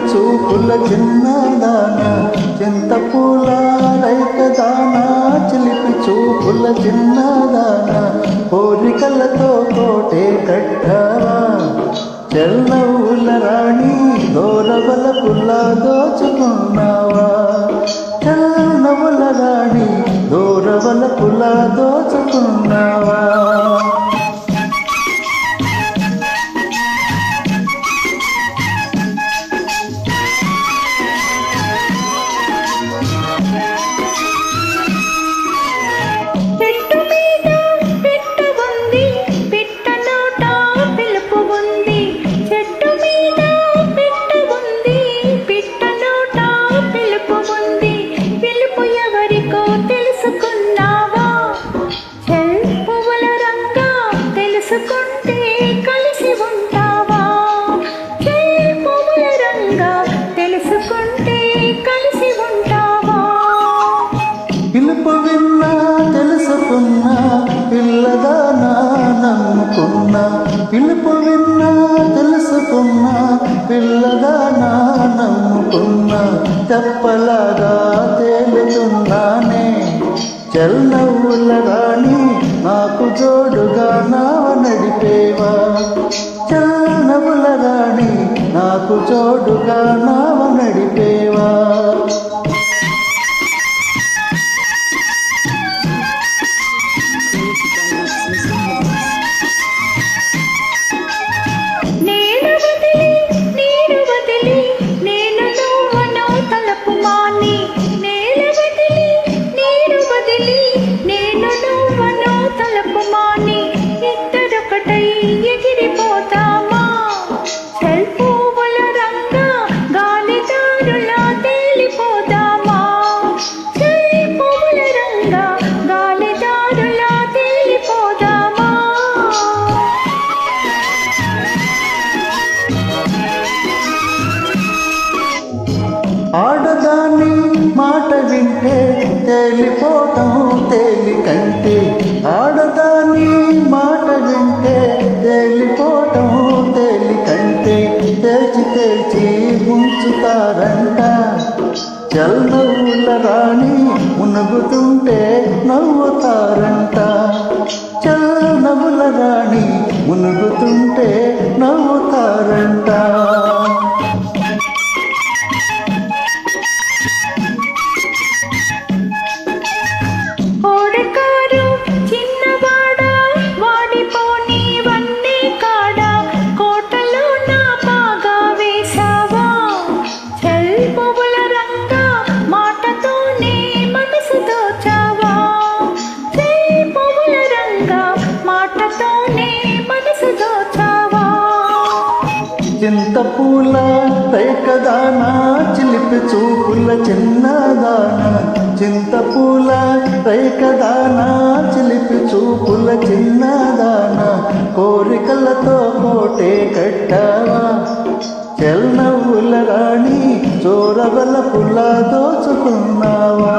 చూపుల చిన్నదాన చింతపూల రైకదాన చిలిపి చూపుల చిన్నదాన కోరికలతో కోటే కట్టావా చెల్లవుల రాణి దోరవల పుల్ల దోచుకున్నావా చెల్లవుల రాణి దోరవల పుల్ల దోచుకున్నావా పిలుపు విన్నా తెలుసుకున్నా పిల్లదానా నమ్ముకున్నా పిలుపు విన్నా తెలుసుకున్నా పిల్లదానా నమ్ముకున్నా తెప్పలాగా తేలుతున్నానే చెల్లవుల రాణి నాకు జోడుగా నావ నడిపేవా చెల్లవుల రాణి నాకు జోడుగా నావ నడిపేవా ఆడదాని మాట వింటే తేలిపోవటం తేలికంటే ఆడదాని మాట వింటే తేలిపోవటం తేలికంటే తేల్చి తేల్చి ఉంచుతారంట చల్లవుల రాణి మునుగుతుంటే నవ్వుతారంట చల్లవుల రాణి మునుగుతుంటే నవ్వుతారంట చింతపూల రైకదానా చిలిపి చూపుల చిన్నదాన చింతపూల రైకదానా చిలిపి చూపుల చిన్నదాన కోరికలతో కోటే కట్టావా చెల్లవుల రాణి చోరవల పుల్ల దోచుకున్నావా